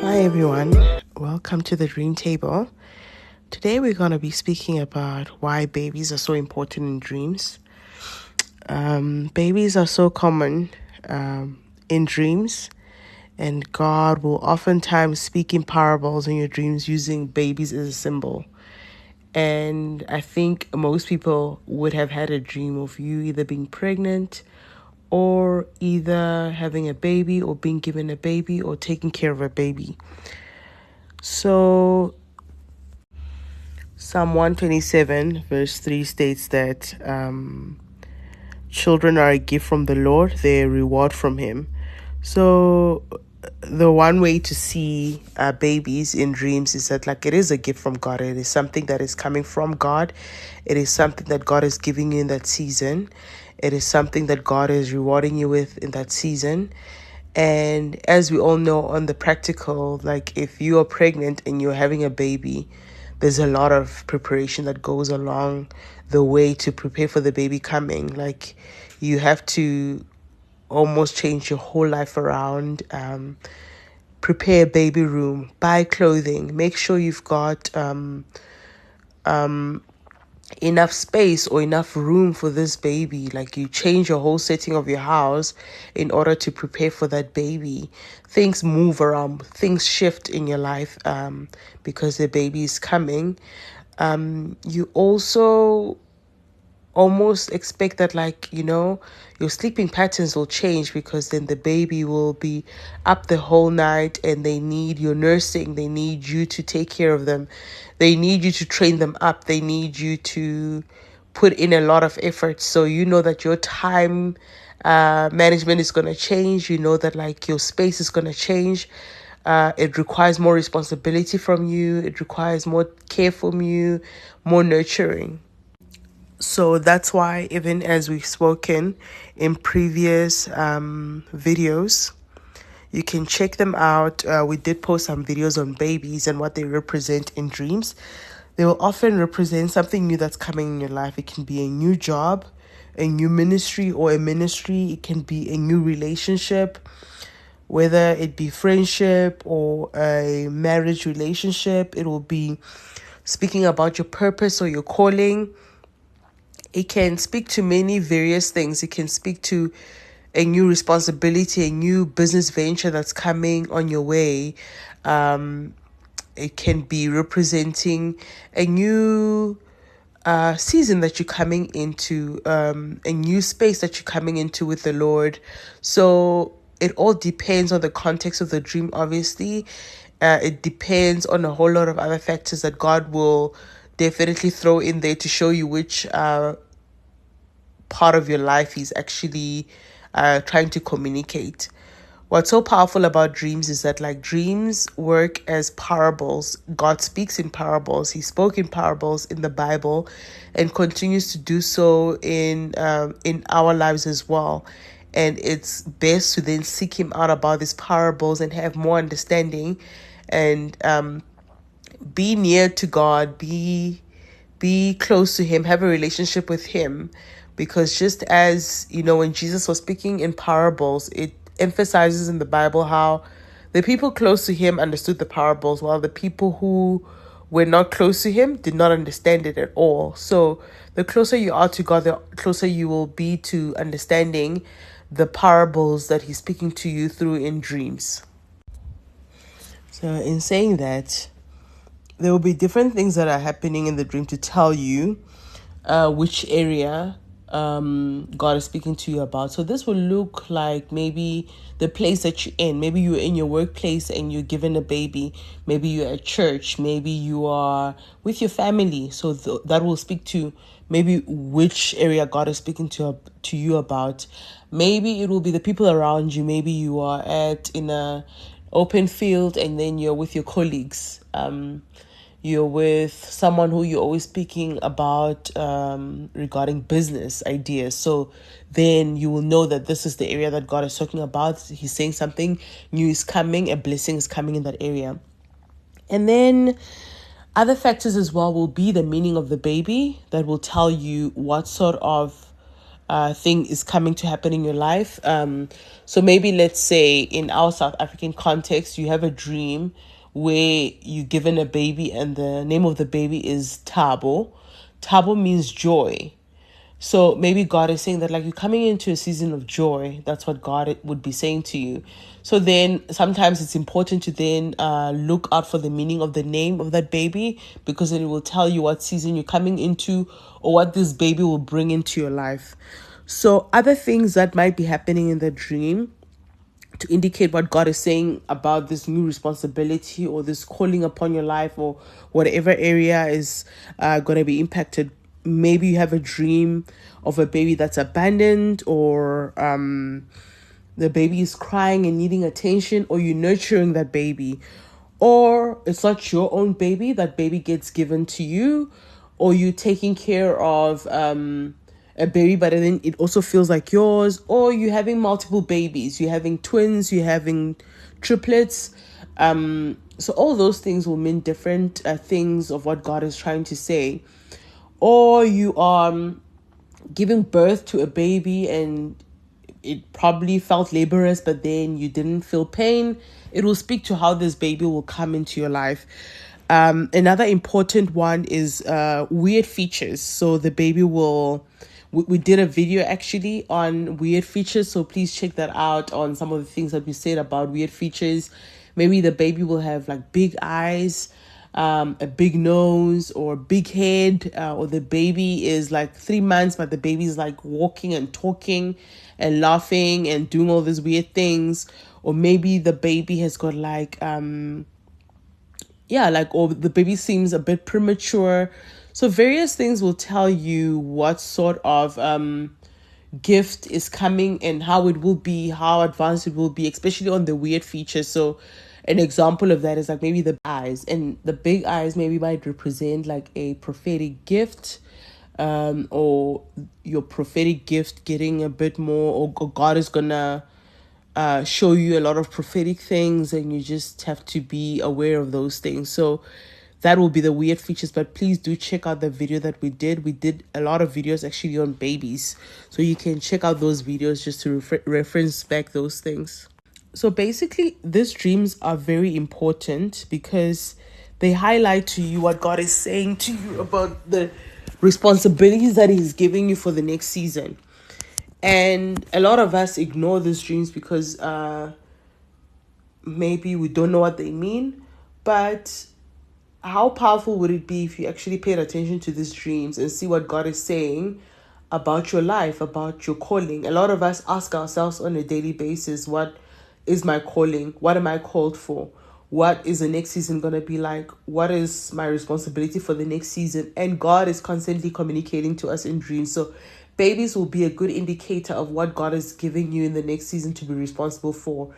Hi everyone, welcome to the Dream Table. Today we're going to be speaking about why babies are so important in dreams. Babies are so common in dreams, and God will oftentimes speak in parables in your dreams using babies as a symbol. And I think most people would have had a dream of you either being pregnant or either having a baby or being given a baby or taking care of a baby. So Psalm 127 verse 3 states that children are a gift from the Lord, they're a reward from him. So the one way to see babies in dreams is that it is a gift from God. It is something that is coming from God. It is something that God is giving you in that season. It is something that God is rewarding you with in that season. And as we all know on the practical, if you are pregnant and you're having a baby, there's a lot of preparation that goes along the way to prepare for the baby coming. You have to almost change your whole life around, prepare a baby room, buy clothing, make sure you've got enough space or enough room for this baby. You change your whole setting of your house in order to prepare for that baby. Things move around, things shift in your life because the baby is coming. You also almost expect that your sleeping patterns will change, because then the baby will be up the whole night and they need your nursing. They need you to take care of them. They need you to train them up. They need you to put in a lot of effort. So you know that your time management is going to change. You know that your space is going to change. It requires more responsibility from you. It requires more care from you, more nurturing. So that's why, even as we've spoken in previous videos, you can check them out. We did post some videos on babies and what they represent in dreams. They will often represent something new that's coming in your life. It can be a new job, a new ministry, or a ministry. It can be a new relationship, whether it be friendship or a marriage relationship. It will be speaking about your purpose or your calling. It can speak to many various things. It can speak to a new responsibility, a new business venture that's coming on your way. It can be representing a new season that you're coming into, a new space that you're coming into with the Lord. So it all depends on the context of the dream, obviously. It depends on a whole lot of other factors that God will definitely throw in there to show you which part of your life He's actually trying to communicate. What's so powerful about dreams is that dreams work as parables. God speaks in parables. He spoke in parables in the Bible and continues to do so in our lives as well. And it's best to then seek Him out about these parables and have more understanding and be near to God, be close to Him, have a relationship with Him. Because just as, when Jesus was speaking in parables, it emphasizes in the Bible how the people close to Him understood the parables, while the people who were not close to Him did not understand it at all. So the closer you are to God, the closer you will be to understanding the parables that He's speaking to you through in dreams. So in saying that, there will be different things that are happening in the dream to tell you which area God is speaking to you about. So this will look like maybe the place that you're in. Maybe you're in your workplace and you're given a baby. Maybe you're at church. Maybe you are with your family. So that will speak to maybe which area God is speaking to you about. Maybe it will be the people around you. Maybe you are in a open field and then you're with your colleagues. You're with someone who you're always speaking about regarding business ideas. So then you will know that this is the area that God is talking about. He's saying something new is coming, a blessing is coming in that area. And then other factors as well will be the meaning of the baby that will tell you what sort of thing is coming to happen in your life. So maybe let's say in our South African context, you have a dream where you're given a baby and the name of the baby is Tabo. Tabo means joy. So maybe God is saying that like you're coming into a season of joy. That's what God would be saying to you. So then sometimes it's important to then look out for the meaning of the name of that baby, because then it will tell you what season you're coming into or what this baby will bring into your life. So other things that might be happening in the dream to indicate what God is saying about this new responsibility or this calling upon your life, or whatever area is going to be impacted. Maybe you have a dream of a baby that's abandoned, or the baby is crying and needing attention, or you're nurturing that baby, or it's not your own baby, that baby gets given to you, or you taking care of a baby, but then it also feels like yours, or you're having multiple babies, you're having twins, you're having triplets. So all those things will mean different things of what God is trying to say. Or you are giving birth to a baby and it probably felt laborious, but then you didn't feel pain. It will speak to how this baby will come into your life. Another important one is weird features. So the baby will... We did a video actually on weird features, so please check that out on some of the things that we said about weird features. Maybe the baby will have like big eyes, a big nose, or big head, or the baby is like 3 months, but the baby is like walking and talking and laughing and doing all these weird things. Or maybe the baby has got like or the baby seems a bit premature. So various things will tell you what sort of gift is coming and how it will be, how advanced it will be, especially on the weird features. So an example of that is like maybe the eyes, and the big eyes maybe might represent like a prophetic gift, or your prophetic gift getting a bit more, or God is gonna show you a lot of prophetic things, and you just have to be aware of those things. So that will be the weird features. But please do check out the video that we did a lot of videos actually on babies, so you can check out those videos just to reference back those things. So basically these dreams are very important because they highlight to you what God is saying to you about the responsibilities that he's giving you for the next season. And a lot of us ignore these dreams because maybe we don't know what they mean. But how powerful would it be if you actually paid attention to these dreams and see what God is saying about your life, about your calling? A lot of us ask ourselves on a daily basis, what is my calling? What am I called for? What is the next season going to be like? What is my responsibility for the next season? And God is constantly communicating to us in dreams. So babies will be a good indicator of what God is giving you in the next season to be responsible for.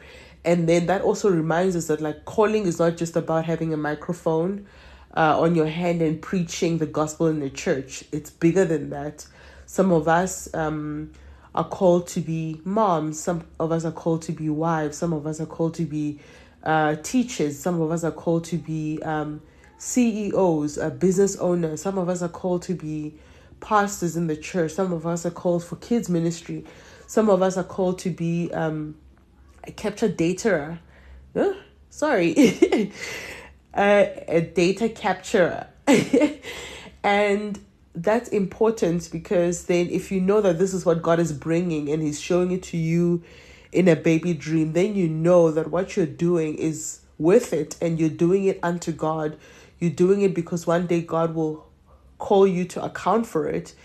And then that also reminds us that like calling is not just about having a microphone on your hand and preaching the gospel in the church. It's bigger than that. Some of us are called to be moms. Some of us are called to be wives. Some of us are called to be teachers. Some of us are called to be CEOs, business owners. Some of us are called to be pastors in the church. Some of us are called for kids ministry. Some of us are called to be a capture data. A data capturer. And that's important because then if you know that this is what God is bringing and he's showing it to you in a baby dream, then you know that what you're doing is with it and you're doing it unto God. You're doing it because one day God will call you to account for it.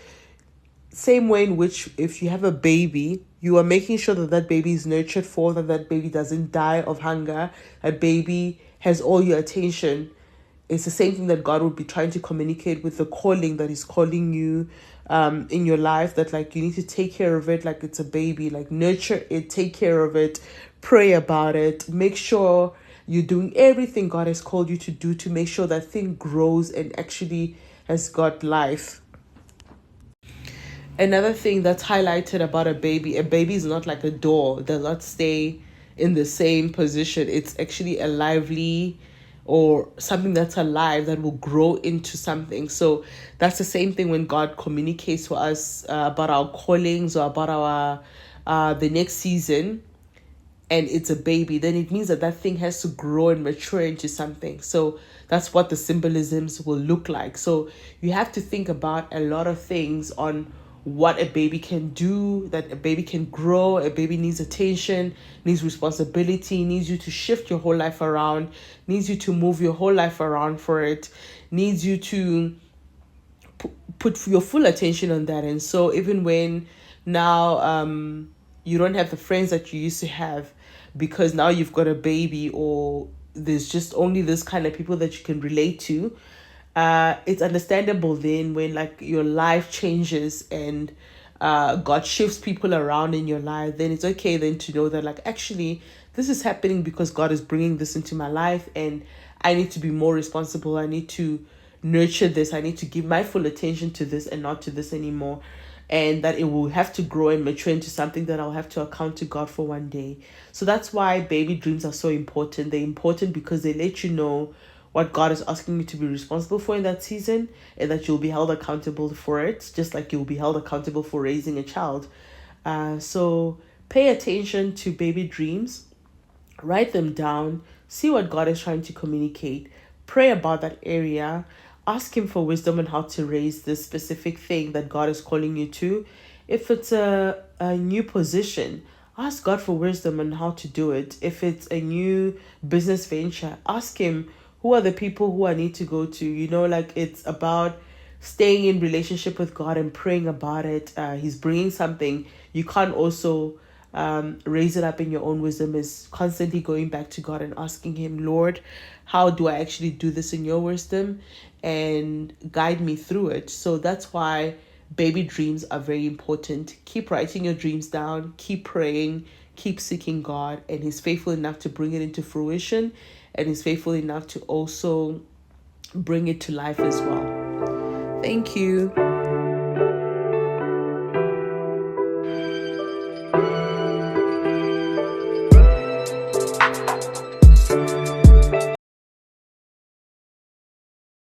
Same way in which if you have a baby, you are making sure that that baby is nurtured for, that baby doesn't die of hunger, that baby has all your attention. It's the same thing that God would be trying to communicate with the calling that he's calling you in your life, that like you need to take care of it like it's a baby, like nurture it, take care of it, pray about it, make sure you're doing everything God has called you to do to make sure that thing grows and actually has got life. Another thing that's highlighted about a baby is not like a doll. It does not stay in the same position. It's actually a lively or something that's alive that will grow into something. So that's the same thing when God communicates to us about our callings or about our the next season, and it's a baby, then it means that that thing has to grow and mature into something. So that's what the symbolisms will look like. So you have to think about a lot of things on what a baby can do, that a baby can grow. A baby needs attention, needs responsibility, needs you to shift your whole life around, needs you to move your whole life around for it, needs you to put your full attention on that. And so even when now you don't have the friends that you used to have because now you've got a baby, or there's just only this kind of people that you can relate to, it's understandable then when like your life changes and God shifts people around in your life. Then it's okay then to know that like actually this is happening because God is bringing this into my life, and I need to be more responsible. I need to nurture this. I need to give my full attention to this and not to this anymore. And that it will have to grow and mature into something that I'll have to account to God for one day. So that's why baby dreams are so important. They're important because they let you know what God is asking you to be responsible for in that season, and that you'll be held accountable for it, just like you'll be held accountable for raising a child. So pay attention to baby dreams, write them down, see what God is trying to communicate, pray about that area, ask Him for wisdom on how to raise this specific thing that God is calling you to. If it's a new position, ask God for wisdom on how to do it. If it's a new business venture, ask Him who are the people who I need to go to. You know, like it's about staying in relationship with God and praying about it. He's bringing something. You can't also raise it up in your own wisdom. Is constantly going back to God and asking Him, Lord, how do I actually do this in your wisdom, and guide me through it. So that's why baby dreams are very important. Keep writing your dreams down, keep praying, keep seeking God, and He's faithful enough to bring it into fruition, and He's faithful enough to also bring it to life as well. Thank you.